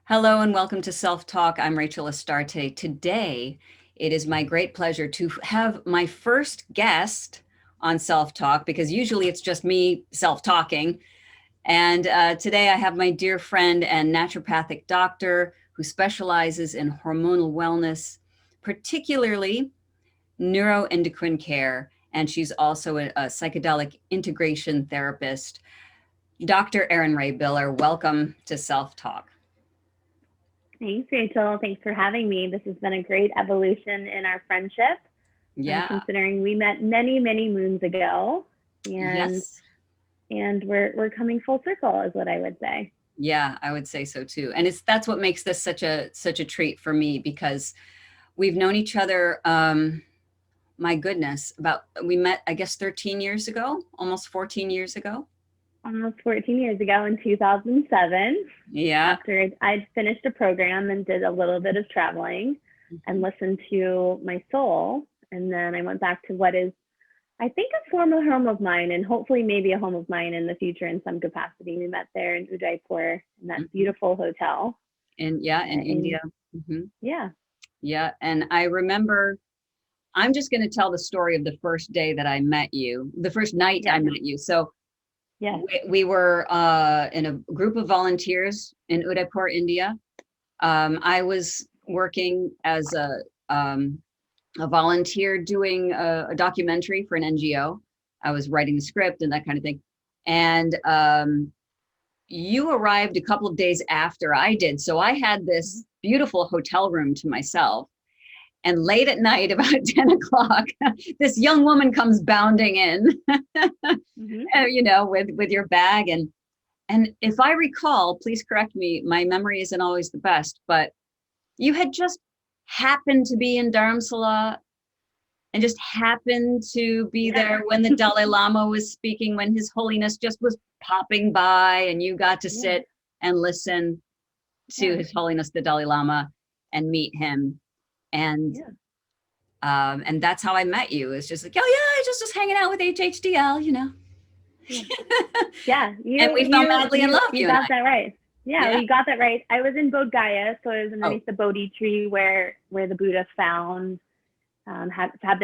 Hello and welcome to Self Talk. I'm Rachel Astarte. Today, it is my great pleasure to have my first guest on Self Talk because usually it's just me self talking. And today I have my dear friend and naturopathic doctor who specializes in hormonal wellness, particularly neuroendocrine care. And she's also a psychedelic integration therapist. Dr. Erin Rhae Biller, welcome to Self Talk. Thanks, Rachel. Thanks for having me. This has been a great evolution in our friendship, Yeah. considering we met many, many moons ago, and Yes. and we're coming full circle, is what I would say. Yeah, I would say so too. And that's what makes this such a treat for me because we've known each other my goodness, about we met I guess 13 years ago, almost 14 years ago. Almost 14 years ago in 2007, Yeah. after I'd finished a program and did a little bit of traveling and listened to my soul, and then I went back to what is, I think, a former home of mine, and hopefully maybe a home of mine in the future in some capacity. We met there in Udaipur in that beautiful hotel. And yeah, in India. Hmm. Yeah. Yeah. And I remember, I'm just going to tell the story of the first day that I met you, the first night I met you. So Yeah. we were in a group of volunteers in Udaipur, India. I was working as a volunteer doing a documentary for an NGO. I was writing the script and that kind of thing. And you arrived a couple of days after I did. So I had this beautiful hotel room to myself. And late at night, about 10 o'clock, this young woman comes bounding in, with your bag. And if I recall, please correct me, my memory isn't always the best, but you had just happened to be in Dharamsala and just happened to be there when the Dalai Lama was speaking, when His Holiness just was popping by, and you got to sit and listen to His Holiness the Dalai Lama and meet him. And and that's how I met you. It's just like, oh yeah, just hanging out with HHDL. Yeah, and we fell madly in love. You got that right. Yeah, you got that right. I was in Bodh Gaya, so I was underneath the Bodhi tree where the Buddha found had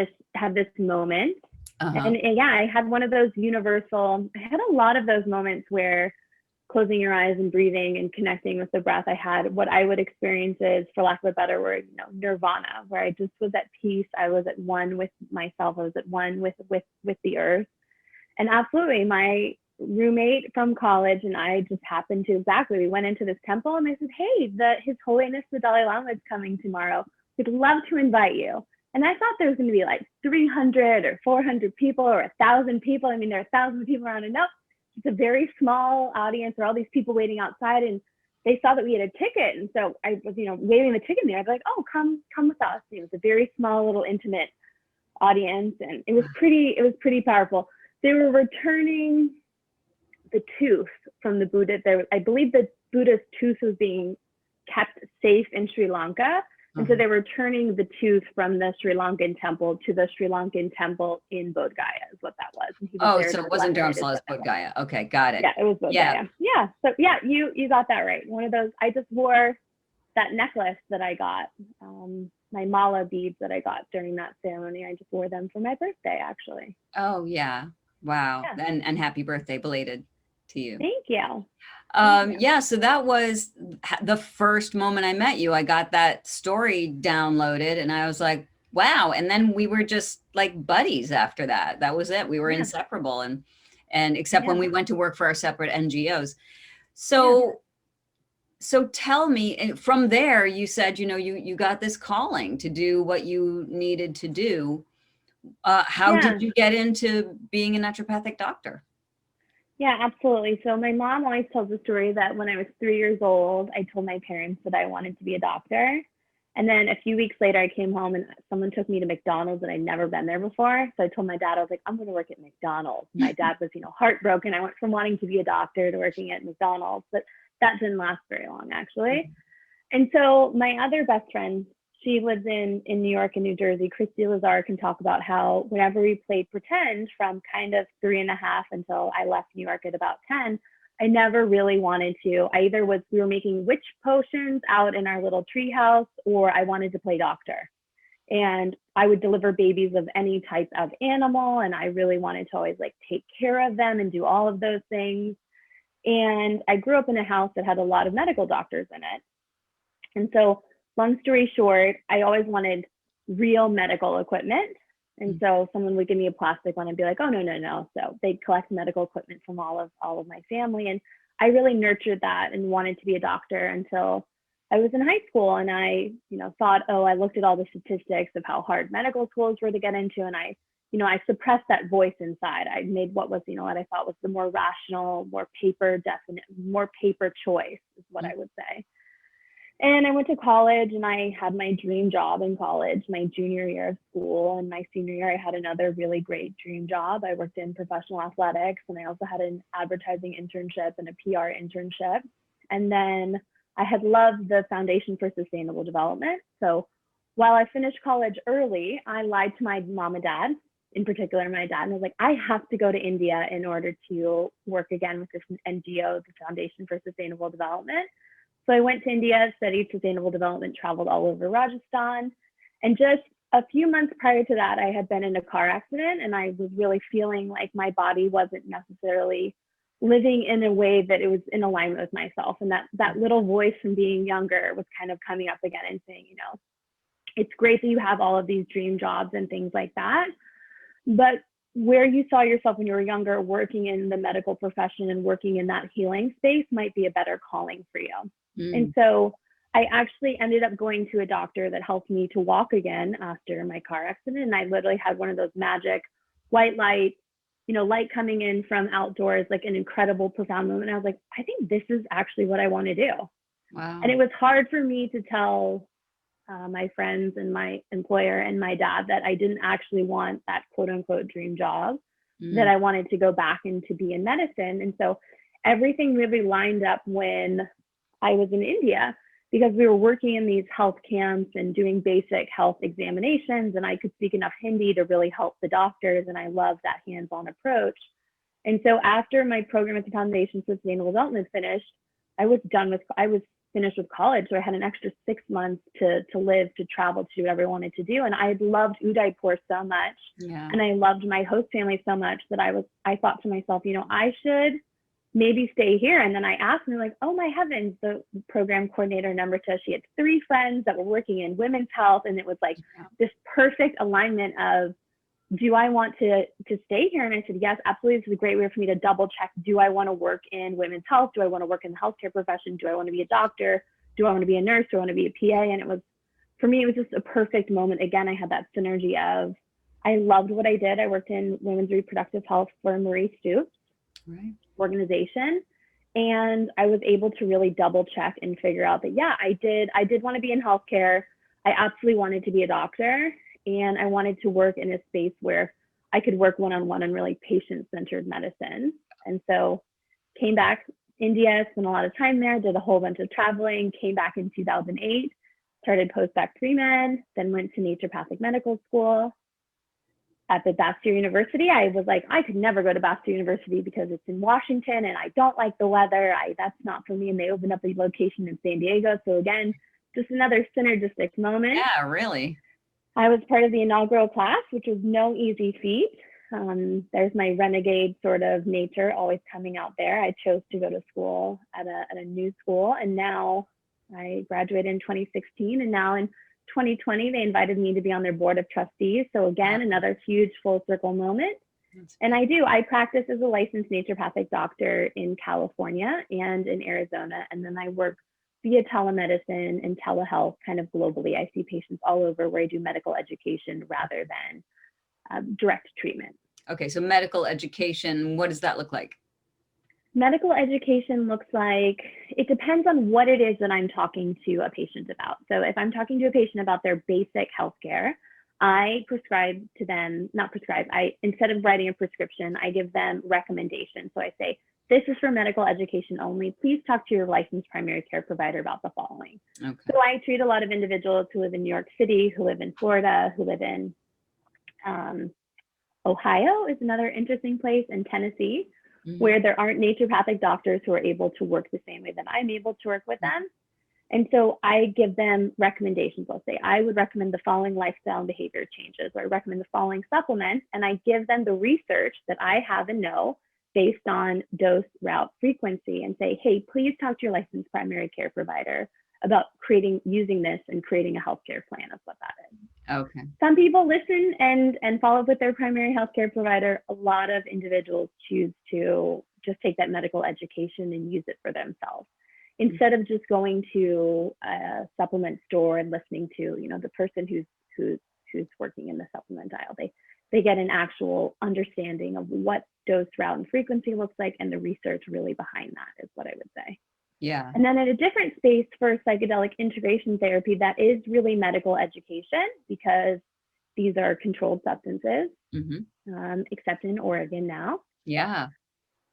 this moment. And yeah, I had one of those universal. I had a lot of those moments where closing your eyes and breathing and connecting with the breath. I had what I would experience is, for lack of a better word, nirvana, where I just was at peace. I was at one with myself. I was at one with the earth. And absolutely, my roommate from college and I just happened to we went into this temple and I said, hey, His Holiness the Dalai Lama is coming tomorrow. We'd love to invite you. And I thought there was going to be like 300 or 400 people or 1,000 people. I mean, there are thousands of people around, and nope, it's a very small audience. There are all these people waiting outside, and they saw that we had a ticket. And so I was, waving the ticket in there. I'd be like, oh, come with us. It was a very small, little intimate audience, and it was pretty powerful. They were returning the tooth from the Buddha. I believe the Buddha's tooth was being kept safe in Sri Lanka. And so they were turning the tooth from the Sri Lankan temple to the Sri Lankan temple in Bodh Gaya, is what that was. So it wasn't Dharamsala, it's Bodh Gaya. Okay, got it. Yeah, it was Bodh Gaya. Yeah. So yeah, you got that right. One of those. I just wore that necklace that I got, my mala beads that I got during that ceremony. I just wore them for my birthday, actually. Oh yeah, wow. Yeah. And happy birthday belated to you. Thank you. Yeah, so that was the first moment I met you. I got that story downloaded and I was like, wow. And then we were just like buddies after that. That was it. We were inseparable. And except when we went to work for our separate NGOs. So tell me, from there, you said, you got this calling to do what you needed to do. How did you get into being a naturopathic doctor? Yeah, absolutely. So my mom always tells the story that when I was 3 years old, I told my parents that I wanted to be a doctor. And then a few weeks later, I came home and someone took me to McDonald's, and I'd never been there before. So I told my dad, I was like, I'm going to work at McDonald's. My dad was, heartbroken. I went from wanting to be a doctor to working at McDonald's, but that didn't last very long, actually. And so my other best friend, she lives in New York and New Jersey. Christy Lazar can talk about how whenever we played pretend from kind of 3.5 until I left New York at about 10, I never really wanted to. We were making witch potions out in our little tree house, or I wanted to play doctor. And I would deliver babies of any type of animal. And I really wanted to always like take care of them and do all of those things. And I grew up in a house that had a lot of medical doctors in it. And so, long story short, I always wanted real medical equipment. And so someone would give me a plastic one and be like, oh, no. So they'd collect medical equipment from all of my family. And I really nurtured that and wanted to be a doctor until I was in high school. And I, thought, I looked at all the statistics of how hard medical schools were to get into. And I suppressed that voice inside. I made what I thought was the more rational, more paper choice is what I would say. And I went to college and I had my dream job in college, my junior year of school. And my senior year, I had another really great dream job. I worked in professional athletics, and I also had an advertising internship and a PR internship. And then I had loved the Foundation for Sustainable Development. So while I finished college early, I lied to my mom and dad, in particular my dad, and I was like, I have to go to India in order to work again with this NGO, the Foundation for Sustainable Development. So I went to India, studied sustainable development, traveled all over Rajasthan. And just a few months prior to that, I had been in a car accident, and I was really feeling like my body wasn't necessarily living in a way that it was in alignment with myself. And that little voice from being younger was kind of coming up again and saying, it's great that you have all of these dream jobs and things like that, but where you saw yourself when you were younger, working in the medical profession and working in that healing space might be a better calling for you. And so I actually ended up going to a doctor that helped me to walk again after my car accident. And I literally had one of those magic white light, light coming in from outdoors, like an incredible, profound moment. I was like, I think this is actually what I want to do. Wow. And it was hard for me to tell my friends and my employer and my dad that I didn't actually want that quote unquote dream job, that I wanted to go back and to be in medicine. And so everything really lined up when I was in India, because we were working in these health camps and doing basic health examinations, and I could speak enough Hindi to really help the doctors, and I loved that hands-on approach. And so after my program at the Foundation for Sustainable Development finished, I was finished with college, so I had an extra 6 months to live, to travel, to do whatever I wanted to do. And I had loved Udaipur so much, and I loved my host family so much that I thought to myself, I should maybe stay here. And then I asked, and they're like, oh my heavens, the program coordinator, Namrata, she had 3 friends that were working in women's health, and it was like this perfect alignment of, do I want to stay here? And I said, yes, absolutely. This is a great way for me to double check. Do I want to work in women's health? Do I want to work in the healthcare profession? Do I want to be a doctor? Do I want to be a nurse? Do I want to be a PA? And for me, it was just a perfect moment. Again, I had that synergy of, I loved what I did. I worked in women's reproductive health for Marie Stoops organization. And I was able to really double check and figure out that, I did want to be in healthcare. I absolutely wanted to be a doctor. And I wanted to work in a space where I could work one-on-one on really patient-centered medicine. And so came back, India, spent a lot of time there, did a whole bunch of traveling, came back in 2008, started post-bac pre-med, then went to naturopathic medical school. At the Bastyr University, I was like, I could never go to Bastyr University because it's in Washington and I don't like the weather. That's not for me. And they opened up a location in San Diego. So again, just another synergistic moment. Yeah, really. I was part of the inaugural class, which was no easy feat. There's my renegade sort of nature always coming out there. I chose to go to school at a new school, and now I graduated in 2016, and now in 2020, they invited me to be on their board of trustees. So again, another huge full circle moment. And I practice as a licensed naturopathic doctor in California and in Arizona. And then I work via telemedicine and telehealth kind of globally. I see patients all over where I do medical education rather than direct treatment. Okay, so medical education, what does that look like? Medical education looks like, it depends on what it is that I'm talking to a patient about. So if I'm talking to a patient about their basic healthcare, I prescribe to them, instead of writing a prescription, I give them recommendations. So I say, this is for medical education only. Please talk to your licensed primary care provider about the following. Okay. So I treat a lot of individuals who live in New York City, who live in Florida, who live in Ohio is another interesting place, and Tennessee, where there aren't naturopathic doctors who are able to work the same way that I'm able to work with them. And so I give them recommendations. Let's say I would recommend the following lifestyle and behavior changes, or I recommend the following supplements, and I give them the research that I have and know based on dose, route, frequency, and say, hey, please talk to your licensed primary care provider about using this and creating a healthcare plan. Is what that is. Okay. Some people listen and follow up with their primary healthcare provider. A lot of individuals choose to just take that medical education and use it for themselves, instead of just going to a supplement store and listening to, the person who's working in the supplement aisle. They get an actual understanding of what dose, route, and frequency looks like, and the research really behind that is what I would say. Yeah. And then in a different space for psychedelic integration therapy, that is really medical education, because these are controlled substances, except in Oregon now. Yeah.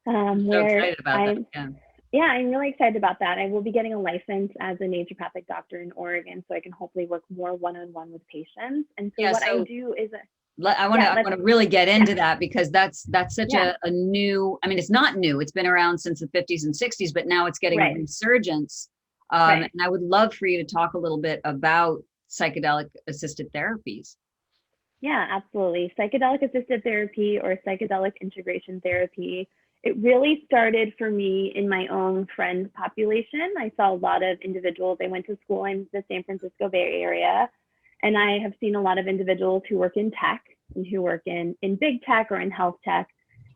I'm so excited about that. Yeah, I'm really excited about that. I will be getting a license as a naturopathic doctor in Oregon, so I can hopefully work more one-on-one with patients. And so I do is I want to really get into that, because that's such a new, I mean, it's not new. It's been around since the 50s and 60s, but now it's getting a resurgence. And I would love for you to talk a little bit about psychedelic assisted therapies. Yeah, absolutely. Psychedelic assisted therapy, or psychedelic integration therapy, it really started for me in my own friend population. I saw a lot of individuals. I went to school in the San Francisco Bay Area, and I have seen a lot of individuals who work in tech and who work in big tech or in health tech.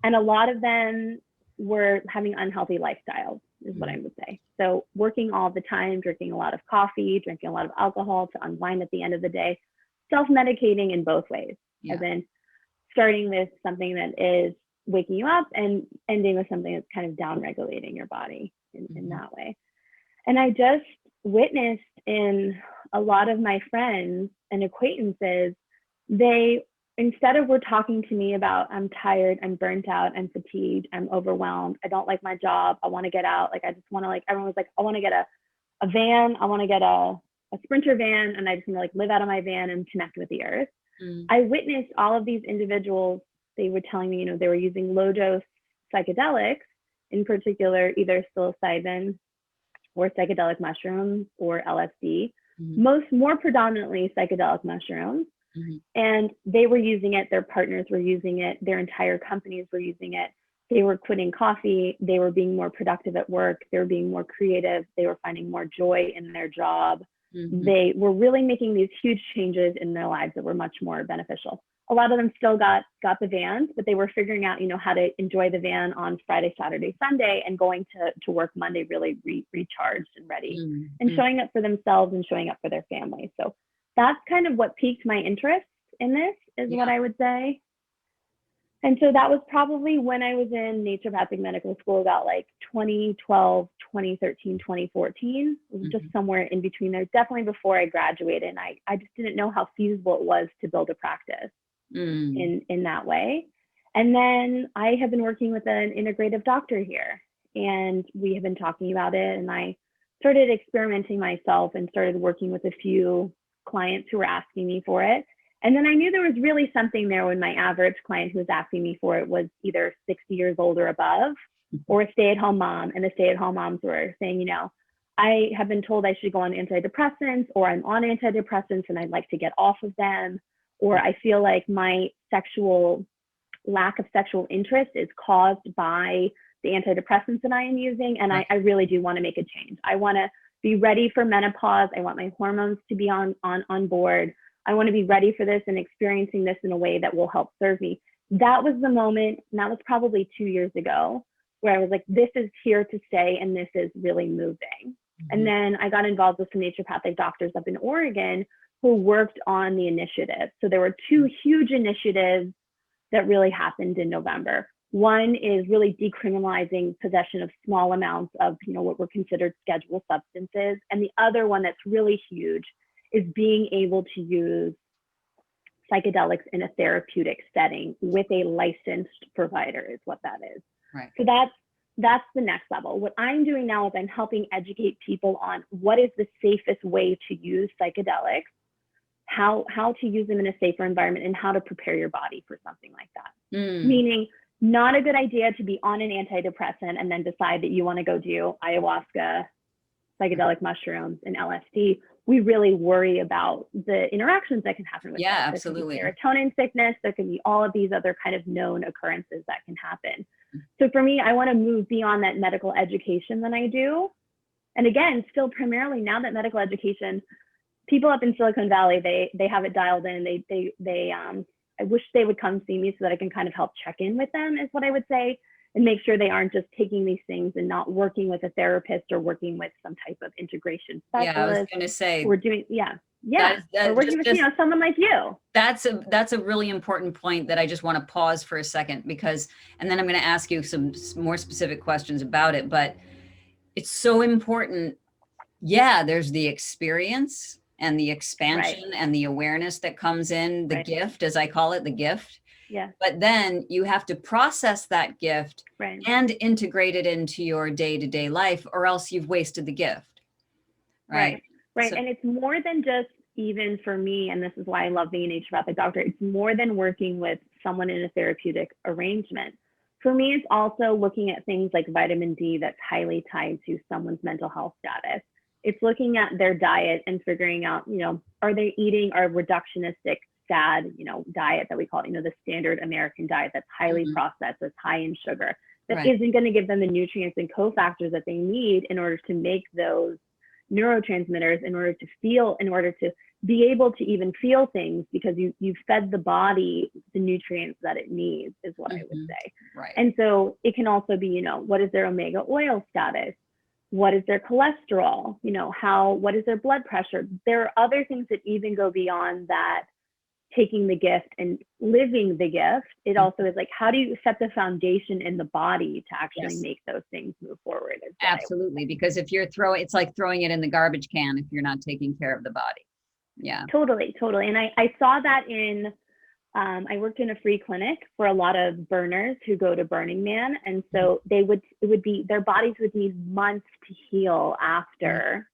And a lot of them were having unhealthy lifestyles, is what I would say. So working all the time, drinking a lot of coffee, drinking a lot of alcohol to unwind at the end of the day, self-medicating in both ways, as in starting with something that is waking you up and ending with something that's kind of down-regulating your body in that way. And I just witnessed in a lot of my friends and acquaintances, they, instead of were talking to me about, I'm tired, I'm burnt out, I'm fatigued, I'm overwhelmed, I don't like my job, I want to get out, I just want to, everyone was like, I want to get a van, I want to get a Sprinter van, and I just want to live out of my van and connect with the earth. I witnessed all of these individuals. They were telling me, they were using low dose psychedelics, in particular, either psilocybin or psychedelic mushrooms or LSD, more predominantly psychedelic mushrooms. And they were using it, their partners were using it, their entire companies were using it. They were quitting coffee, they were being more productive at work, they were being more creative, they were finding more joy in their job. They were really making these huge changes in their lives that were much more beneficial. A lot of them still got the vans, but they were figuring out, how to enjoy the van on Friday, Saturday, Sunday, and going to work Monday really recharged and ready, and showing up for themselves and showing up for their family. So that's kind of what piqued my interest in this, is what I would say. And so that was probably when I was in naturopathic medical school, about 2012, 2013, 2014. It was just somewhere in between there, definitely before I graduated. And I just didn't know how feasible it was to build a practice in that way. And then I have been working with an integrative doctor here, and we have been talking about it. And I started experimenting myself and started working with a few clients who were asking me for it. And then I knew there was really something there when my average client who was asking me for it was either 60 years old or above, or a stay-at-home mom. And the stay-at-home moms were saying, I have been told I should go on antidepressants, or I'm on antidepressants and I'd like to get off of them, or I feel like my lack of sexual interest is caused by the antidepressants that I am using. And I really do want to make a change. I want to be ready for menopause. I want my hormones to be on board. I want to be ready for this and experiencing this in a way that will help serve me. That was the moment, and that was probably 2 years ago, where I was like, this is here to stay, and this is really moving. And then I got involved with some naturopathic doctors up in Oregon who worked on the initiative. So there were two huge initiatives that really happened in November. One is really decriminalizing possession of small amounts of, what were considered scheduled substances. And the other one that's really huge is being able to use psychedelics in a therapeutic setting with a licensed provider, is what that is. Right. So that's the next level. What I'm doing now is I'm helping educate people on what is the safest way to use psychedelics, how to use them in a safer environment, and how to prepare your body for something like that. Meaning, not a good idea to be on an antidepressant and then decide that you want to go do ayahuasca, psychedelic mushrooms, and LSD. We really worry about the interactions that can happen with Yeah, that. absolutely. There can be serotonin sickness. There can be all of these other kind of known occurrences that can happen. So for me, I want to move beyond that medical education that I do. And again, still primarily now that medical education, people up in Silicon Valley, they have it dialed in. I wish they would come see me so that I can kind of help check in with them, is what I would say, and make sure they aren't just taking these things and not working with a therapist or working with some type of integration specialist. Yeah, I was going to say. We're doing, or working with, someone like you. That's a really important point that I just want to pause for a second, because, and then I'm going to ask you some more specific questions about it, but it's so important. Yeah, there's the experience and the expansion and the awareness that comes in, the gift, as I call it, the gift. Yeah. But then you have to process that gift and integrate it into your day-to-day life, or else you've wasted the gift. Right. So, and it's more than just, even for me, and this is why I love being a naturopathic doctor, it's more than working with someone in a therapeutic arrangement. For me, it's also looking at things like vitamin D that's highly tied to someone's mental health status. It's looking at their diet and figuring out, are they eating our reductionistic, SAD, diet that we call it, the standard American diet that's highly processed, that's high in sugar, that isn't going to give them the nutrients and cofactors that they need in order to make those neurotransmitters, in order to be able to even feel things, because you've fed the body the nutrients that it needs, is what I would say. And so it can also be, what is their omega oil status? What is their cholesterol? What is their blood pressure? There are other things that even go beyond that, taking the gift and living the gift. It also is like, how do you set the foundation in the body to actually make those things move forward? Absolutely. Because if you're it's like throwing it in the garbage can if you're not taking care of the body. Yeah. Totally. And I saw that I worked in a free clinic for a lot of burners who go to Burning Man. And so their bodies would need months to heal after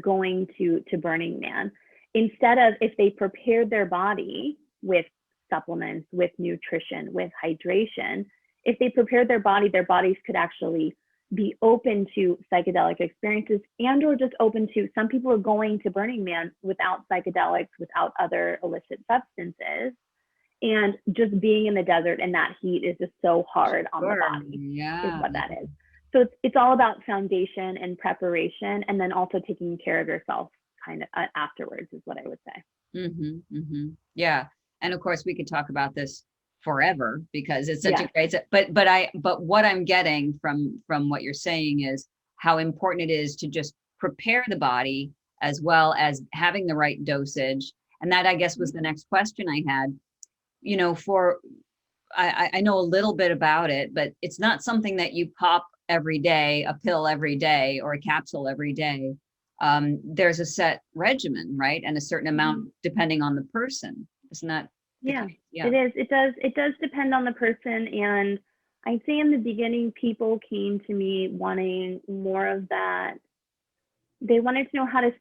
going to Burning Man. Instead of, if they prepared their body with supplements, with nutrition, with hydration, if they prepared their bodies could actually be open to psychedelic experiences, and or just open to, some people are going to Burning Man without psychedelics, without other illicit substances, and just being in the desert and that heat is just so hard on the body, is what that is. So it's all about foundation and preparation, and then also taking care of yourself kind of afterwards, is what I would say. Yeah. And of course we could talk about this forever, because it's such a great, but what I'm getting from what you're saying is how important it is to just prepare the body, as well as having the right dosage. And that, I guess, was the next question I had. I know a little bit about it, but it's not something that you pop every day, a pill every day or a capsule every day. There's a set regimen, right? And a certain amount depending on the person. Isn't that? Yeah, it is. It does depend on the person. And I'd say in the beginning, people came to me wanting more of that. They wanted to know how to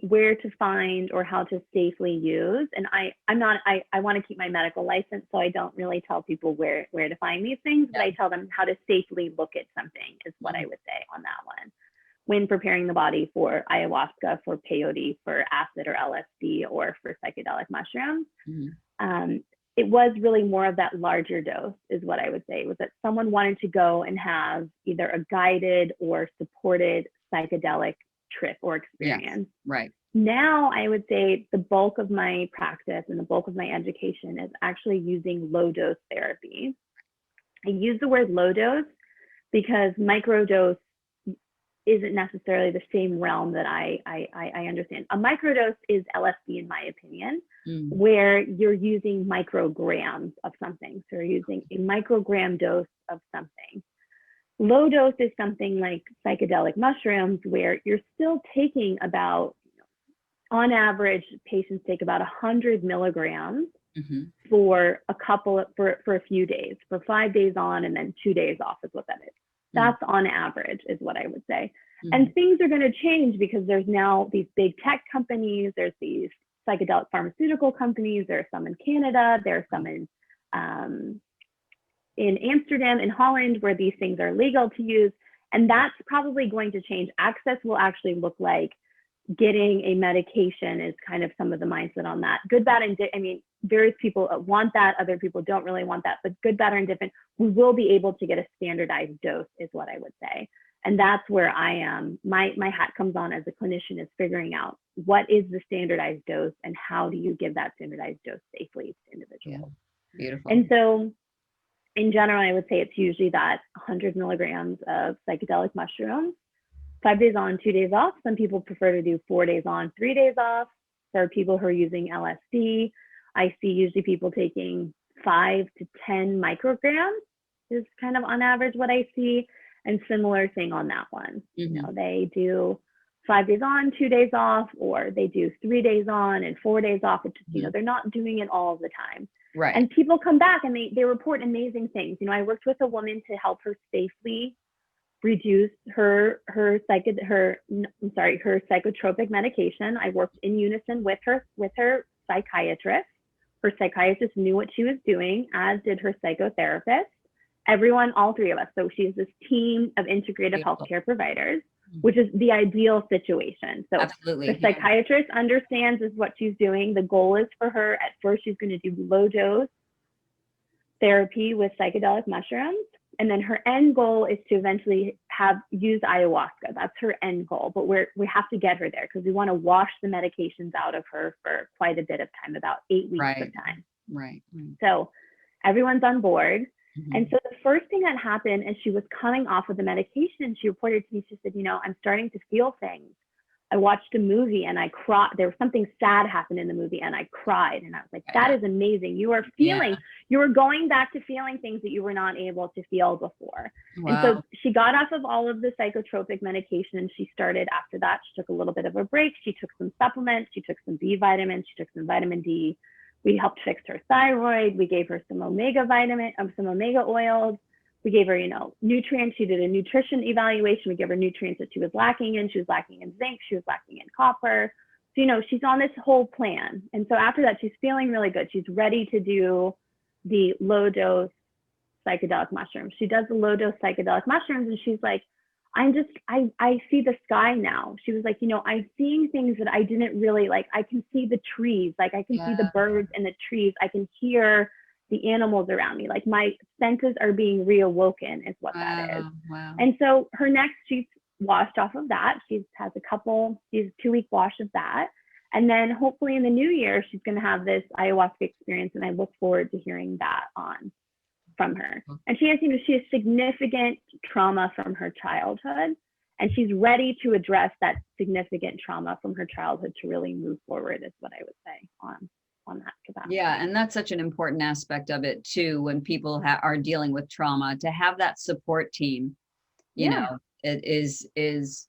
where to find or how to safely use. And I want to keep my medical license, so I don't really tell people where to find these things, but I tell them how to safely look at something, is what I would say on that one, when preparing the body for ayahuasca, for peyote, for acid or LSD, or for psychedelic mushrooms. It was really more of that larger dose, is what I would say. It was that someone wanted to go and have either a guided or supported psychedelic trip or experience. Now, I would say the bulk of my practice and the bulk of my education is actually using low dose therapy. I use the word low dose because microdose isn't necessarily the same realm that I understand. A microdose is LSD, in my opinion, where you're using micrograms of something. So you're using a microgram dose of something. Low dose is something like psychedelic mushrooms, where you're still taking about, on average, patients take about 100 milligrams for a few days, for 5 days on and then 2 days off, is what that is. That's on average, is what I would say. And things are going to change, because there's now these big tech companies, there's these psychedelic pharmaceutical companies, there are some in Canada, there are some in in Amsterdam, in Holland, where these things are legal to use. And that's probably going to change. Access will actually look like getting a medication is kind of some of the mindset on that. Good, bad, and I mean, various people want that. Other people don't really want that, but good, bad, or indifferent, we will be able to get a standardized dose is what I would say. And that's where I am. My hat comes on as a clinician is figuring out what is the standardized dose and how do you give that standardized dose safely to individuals. Yeah. Beautiful. And so in general, I would say it's usually that 100 milligrams of psychedelic mushrooms, 5 days on, 2 days off. Some people prefer to do 4 days on, 3 days off. For people who are using LSD, I see usually people taking 5 to 10 micrograms is kind of on average what I see. And similar thing on that one. You know, they do 5 days on, 2 days off, or they do 3 days on and 4 days off. It's just, you know, they're not doing it all the time. Right. And people come back and they report amazing things. You know, I worked with a woman to help her safely reduce her psychotropic medication. I worked in unison with her psychiatrist. Her psychiatrist knew what she was doing, as did her psychotherapist. Everyone, all three of us. So she's this team of integrative healthcare providers, which is the ideal situation. So absolutely, the psychiatrist understands is what she's doing. The goal is for her, at first, she's going to do low dose therapy with psychedelic mushrooms. And then her end goal is to eventually use ayahuasca. That's her end goal. But we have to get her there because we want to wash the medications out of her for quite a bit of time, about 8 weeks of time. Right. So everyone's on board. And so the first thing that happened as she was coming off of the medication, she reported to me, she said, you know, I'm starting to feel things. I watched a movie and I cried. There was something sad happened in the movie and I cried. And I was like, that is amazing. You are feeling, you were going back to feeling things that you were not able to feel before. Wow. And so she got off of all of the psychotropic medication and she started after that. She took a little bit of a break. She took some supplements. She took some B vitamins. She took some vitamin D. We helped fix her thyroid. We gave her some omega oils. We gave her, you know, nutrients. She did a nutrition evaluation. We gave her nutrients that she was lacking in. She was lacking in zinc. She was lacking in copper. So, you know, she's on this whole plan. And so after that, she's feeling really good. She's ready to do the low dose psychedelic mushrooms. She does the low dose psychedelic mushrooms and she's like, I see the sky now. She was like, you know, I'm seeing things that I didn't really like. I can see the trees, like I can see the birds and the trees. I can hear the animals around me. Like my senses are being reawoken is what that is. Wow. And so she's washed off of that. She's a 2-week wash of that. And then hopefully in the new year, she's going to have this ayahuasca experience. And I look forward to hearing that from her. And she has significant trauma from her childhood, and she's ready to address that significant trauma from her childhood to really move forward is what I would say on that capacity. Yeah, and that's such an important aspect of it too, when people are dealing with trauma, to have that support team, you know, it is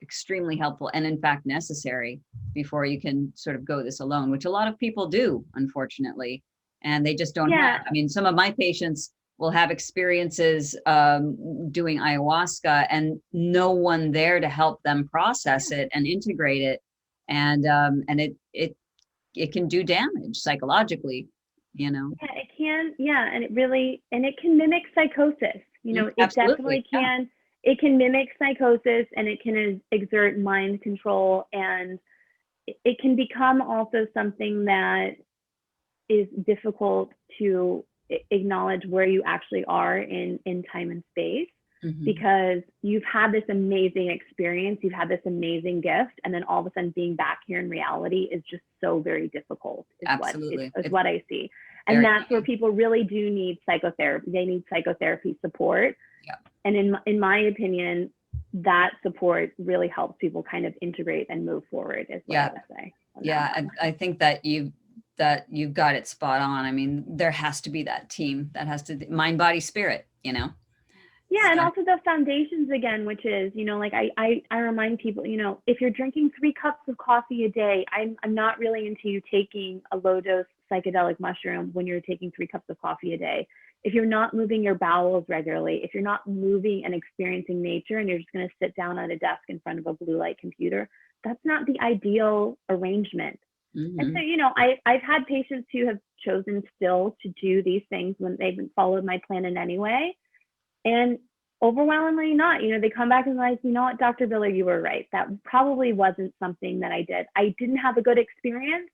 extremely helpful and in fact necessary before you can sort of go this alone, which a lot of people do, unfortunately, and they just don't have. I mean, some of my patients will have experiences doing ayahuasca and no one there to help them process it and integrate it. And it can do damage psychologically, you know? Yeah, it can. Yeah. And it can mimic psychosis. You know, it definitely can. It can mimic psychosis and it can exert mind control, and it can become also something that is difficult to acknowledge where you actually are in time and space, because you've had this amazing experience, you've had this amazing gift, and then all of a sudden being back here in reality is just so very difficult is what I see. And that's where people really do need psychotherapy. They need psychotherapy support. Yeah. And in my opinion, that support really helps people kind of integrate and move forward is what I would say. Yeah, I think that you've got it spot on. I mean, there has to be that team that has to mind, body, spirit, you know? Yeah. So. And also the foundations again, which is, you know, like I remind people, you know, if you're drinking 3 cups of coffee a day, I'm not really into you taking a low dose psychedelic mushroom when you're taking 3 cups of coffee a day. If you're not moving your bowels regularly, if you're not moving and experiencing nature and you're just going to sit down at a desk in front of a blue light computer, that's not the ideal arrangement And so, Mm-hmm. I've had patients who have chosen still to do these things when they've followed my plan in any way. And overwhelmingly not, they come back and like, you know what, Dr. Biller, you were right. That probably wasn't something that I did. I didn't have a good experience,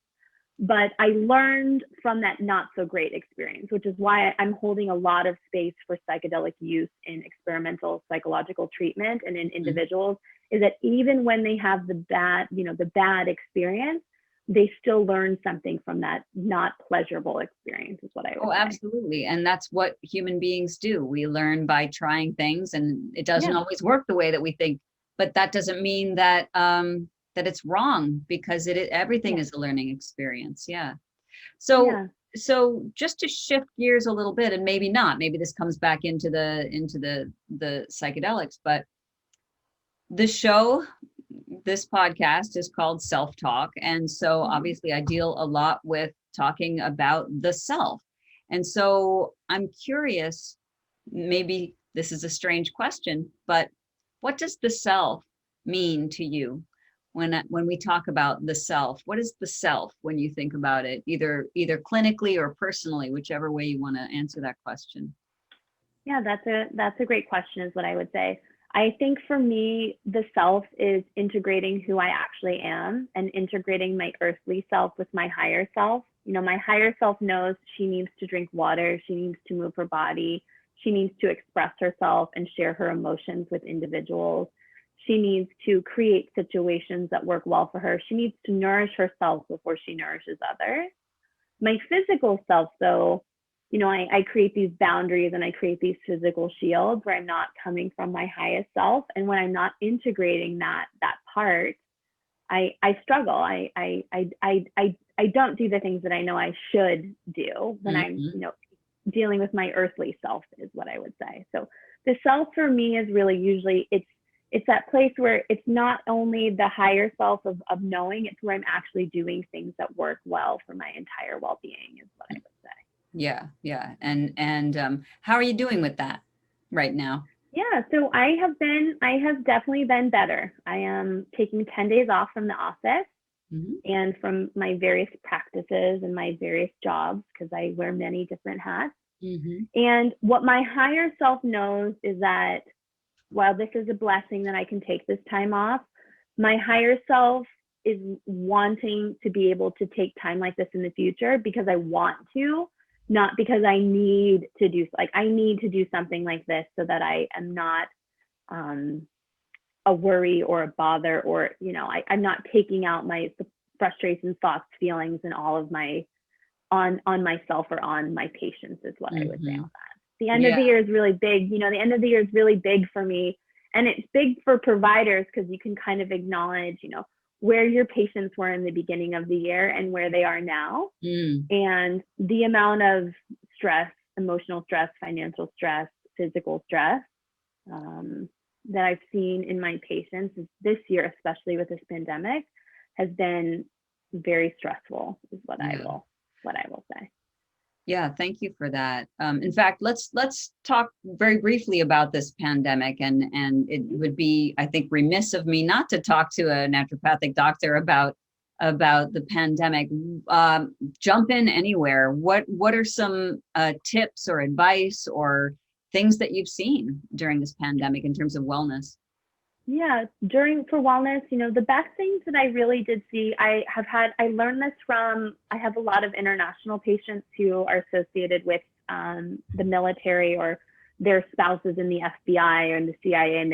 but I learned from that not so great experience, which is why I'm holding a lot of space for psychedelic use in experimental psychological treatment and in individuals, is that even when they have the bad experience, they still learn something from that not pleasurable experience, is what I would Oh, say. absolutely. And that's what human beings do. We learn by trying things, and it doesn't always work the way that we think, but that doesn't mean that that it's wrong, because everything is a learning experience. Yeah. So so just to shift gears a little bit, and maybe not, maybe this comes back into the psychedelics, but the show, this podcast is called Self Talk. And so obviously I deal a lot with talking about the self. And so I'm curious, maybe this is a strange question, but what does the self mean to you when we talk about the self? What is the self when you think about it, either clinically or personally, whichever way you want to answer that question? Yeah, that's a great question, is what I would say. I think for me, the self is integrating who I actually am and integrating my earthly self with my higher self. My higher self knows she needs to drink water, she needs to move her body, she needs to express herself and share her emotions with individuals. She needs to create situations that work well for her. She needs to nourish herself before she nourishes others. My physical self, though, I create these boundaries and I create these physical shields where I'm not coming from my highest self. And when I'm not integrating that part, I struggle. I don't do the things that I know I should do when I'm, dealing with my earthly self, is what I would say. So the self for me is really usually it's that place where it's not only the higher self of knowing, it's where I'm actually doing things that work well for my entire well-being, is what I would say. Yeah, yeah. And how are you doing with that right now? Yeah, so I have definitely been better. I am taking 10 days off from the office and from my various practices and my various jobs, because I wear many different hats. And what my higher self knows is that while this is a blessing that I can take this time off, my higher self is wanting to be able to take time like this in the future because I want to, not because I need to do, like, I need to do something like this so that I am not a worry or a bother, or, I'm not taking out my frustrations, thoughts, feelings, and all of my, on myself or on my patients, is what I would say on that. The end of the year is really big. The end of the year is really big for me. And it's big for providers because you can kind of acknowledge, where your patients were in the beginning of the year and where they are now. And the amount of stress, emotional stress, financial stress, physical stress that I've seen in my patients this year, especially with this pandemic, has been very stressful, is what I will say. Yeah, thank you for that. In fact, let's talk very briefly about this pandemic, and it would be, I think, remiss of me not to talk to a naturopathic doctor about the pandemic. Jump in anywhere. What are some tips or advice or things that you've seen during this pandemic in terms of wellness? Yeah, for wellness, the best things that I really did see, I learned this from, I have a lot of international patients who are associated with the military, or their spouses in the FBI or in the CIA, and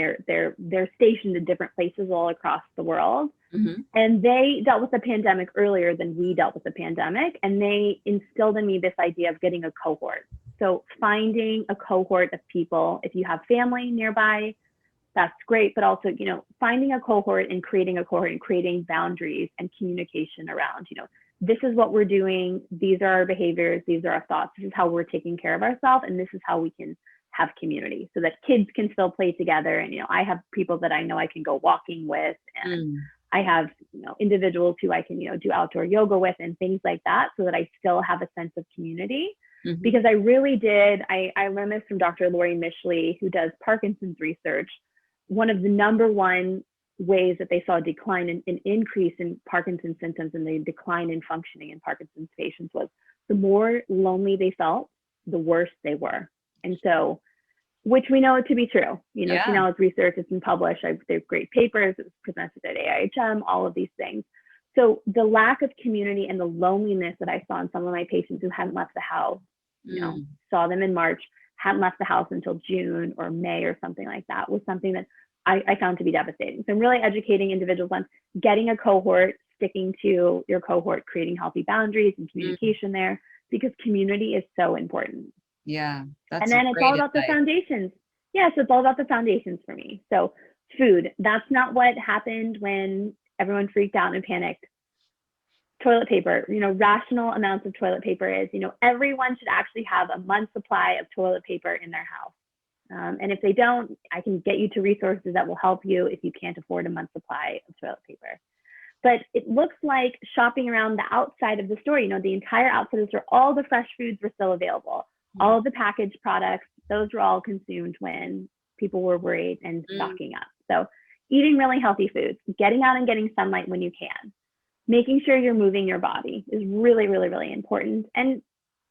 they're stationed in different places all across the world. And they dealt with the pandemic earlier than we dealt with the pandemic. And they instilled in me this idea of getting a cohort. So finding a cohort of people, if you have family nearby, that's great, but also, finding a cohort and creating boundaries and communication around, this is what we're doing, these are our behaviors, these are our thoughts, this is how we're taking care of ourselves, and this is how we can have community so that kids can still play together. And, I have people that I know I can go walking with, and I have, individuals who I can, do outdoor yoga with and things like that, so that I still have a sense of community. Because I really did, I learned this from Dr. Lori Mishley, who does Parkinson's research. One of the number one ways that they saw a decline in increase in Parkinson's symptoms and the decline in functioning in Parkinson's patients was the more lonely they felt, the worse they were. And so, which we know to be true. You know, Yeah. now it's research, it's been published. There's great papers, it was presented at AIHM, all of these things. So the lack of community and the loneliness that I saw in some of my patients who hadn't left the house, you know, saw them in March, hadn't left the house until June or May or something like that, was something that I found to be devastating. So I'm really educating individuals on getting a cohort, sticking to your cohort, creating healthy boundaries and communication there, because community is so important. Yeah, that's and then it's all about the foundations. Yeah, so it's all about the foundations for me. So food, that's not what happened when everyone freaked out and panicked. Toilet paper, you know, rational amounts of toilet paper is, you know, everyone should actually have a month's supply of toilet paper in their house. And if they don't, I can get you to resources that will help you if you can't afford a month's supply of toilet paper. But it looks like shopping around the outside of the store, you know, the entire outside of the store, all the fresh foods were still available. All of the packaged products, those were all consumed when people were worried and stocking up. So eating really healthy foods, getting out and getting sunlight when you can, making sure you're moving your body is really, really, really important. And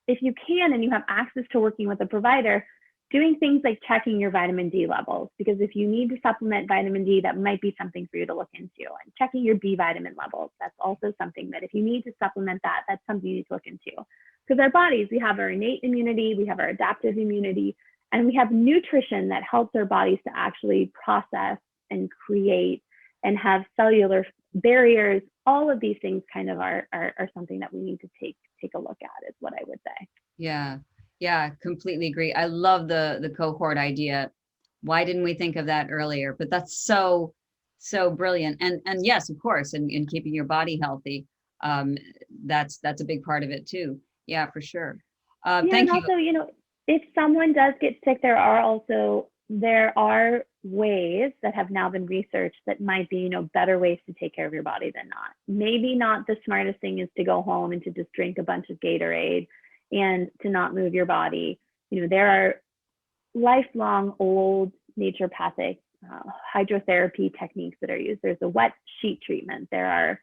if you can and you have access to working with a provider, doing things like checking your vitamin D levels, because if you need to supplement vitamin D, that might be something for you to look into. And checking your B vitamin levels, that's also something that if you need to supplement that, that's something you need to look into. Because our bodies, we have our innate immunity, we have our adaptive immunity, and we have nutrition that helps our bodies to actually process and create and have cellular barriers. All of these things kind of are something that we need to take a look at, is what I would say. Yeah. Yeah, completely agree. I love the cohort idea. Why didn't we think of that earlier? But that's so brilliant. And yes, of course, in keeping your body healthy, that's a big part of it too. Yeah, for sure. Yeah, Thank and you. also, you know, if someone does get sick, there are ways that have now been researched that might be, you know, better ways to take care of your body than not. Maybe not the smartest thing is to go home and to just drink a bunch of Gatorade and to not move your body. You know, there are lifelong old naturopathic hydrotherapy techniques that are used. There's a wet sheet treatment. There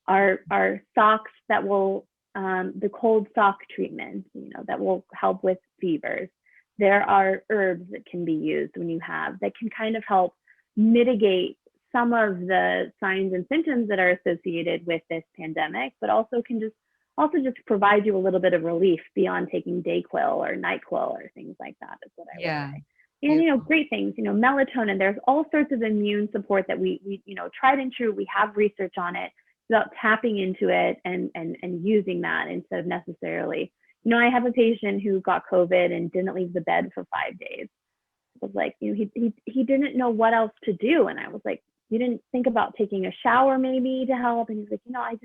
are socks that will, the cold sock treatment, you know, that will help with fevers. There are herbs that can be used when you have, that can kind of help mitigate some of the signs and symptoms that are associated with this pandemic, but also can just provide you a little bit of relief beyond taking Dayquil or NyQuil or things like that, is what I would say. And, you know, great things, you know, melatonin, there's all sorts of immune support that we, you know, tried and true, we have research on it, about tapping into it and using that instead of necessarily, you know, I have a patient who got COVID and didn't leave the bed for 5 days. It was like, you know, he didn't know what else to do. And I was like, you didn't think about taking a shower maybe to help? And he's like, you know,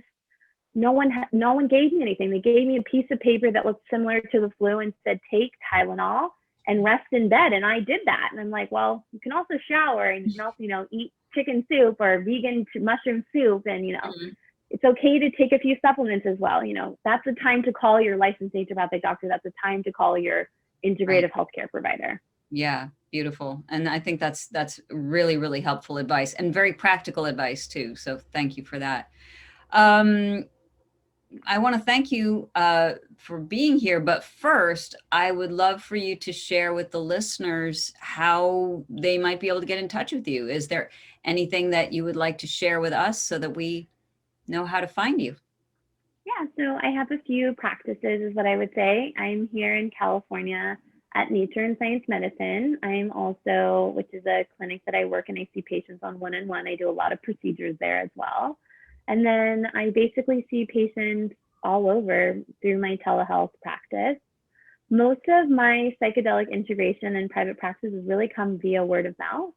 no one gave me anything. They gave me a piece of paper that looked similar to the flu and said, take Tylenol and rest in bed. And I did that. And I'm like, well, you can also shower and you can also, you know, eat chicken soup or vegan mushroom soup. And, you know, it's okay to take a few supplements as well. You know, that's the time to call your licensed naturopathic doctor. That's the time to call your integrative healthcare provider. Yeah, beautiful. And I think that's really, really helpful advice and very practical advice too. So thank you for that. I want to thank you for being here. But first, I would love for you to share with the listeners how they might be able to get in touch with you. Is there anything that you would like to share with us so that we know how to find you? Yeah, so I have a few practices, is what I would say. I'm here in California at Nature and Science Medicine. I'm also, which is a clinic that I work in, I see patients on one-on-one. I do a lot of procedures there as well. And then I basically see patients all over through my telehealth practice. Most of my psychedelic integration and private practice has really come via word of mouth.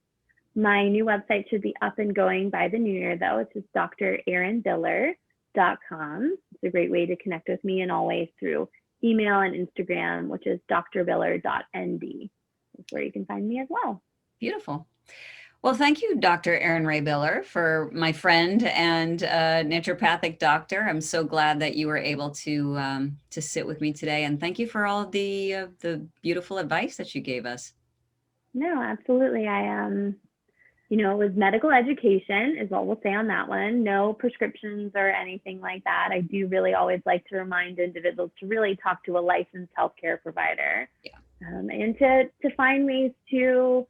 My new website should be up and going by the new year, though. It's just drerinbiller.com. It's a great way to connect with me, and always through email and Instagram, which is drbiller.nd. That's where you can find me as well. Beautiful. Well, thank you, Dr. Erin Rhae Biller, for my friend and naturopathic doctor. I'm so glad that you were able to sit with me today, and thank you for all of the beautiful advice that you gave us. No, absolutely. it was medical education is what we'll say on that one. No prescriptions or anything like that. I do really always like to remind individuals to really talk to a licensed healthcare provider, and to find ways to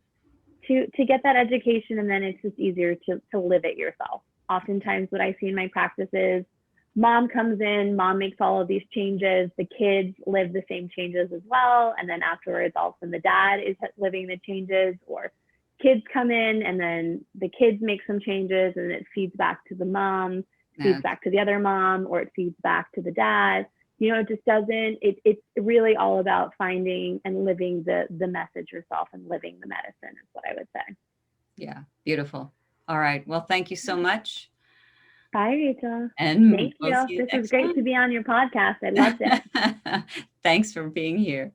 get that education, and then it's just easier to live it yourself. Oftentimes what I see in my practice is mom comes in, mom makes all of these changes, the kids live the same changes as well, and then afterwards all of a sudden the dad is living the changes, or kids come in and then the kids make some changes and it feeds back to the mom, feeds back to the other mom, or it feeds back to the dad. It just doesn't, it's really all about finding and living the message yourself and living the medicine is what I would say. Yeah, beautiful. All right. Well, thank you so much. Bye, Rachel. And thank you. This was great to be on your podcast. I loved it. Thanks for being here.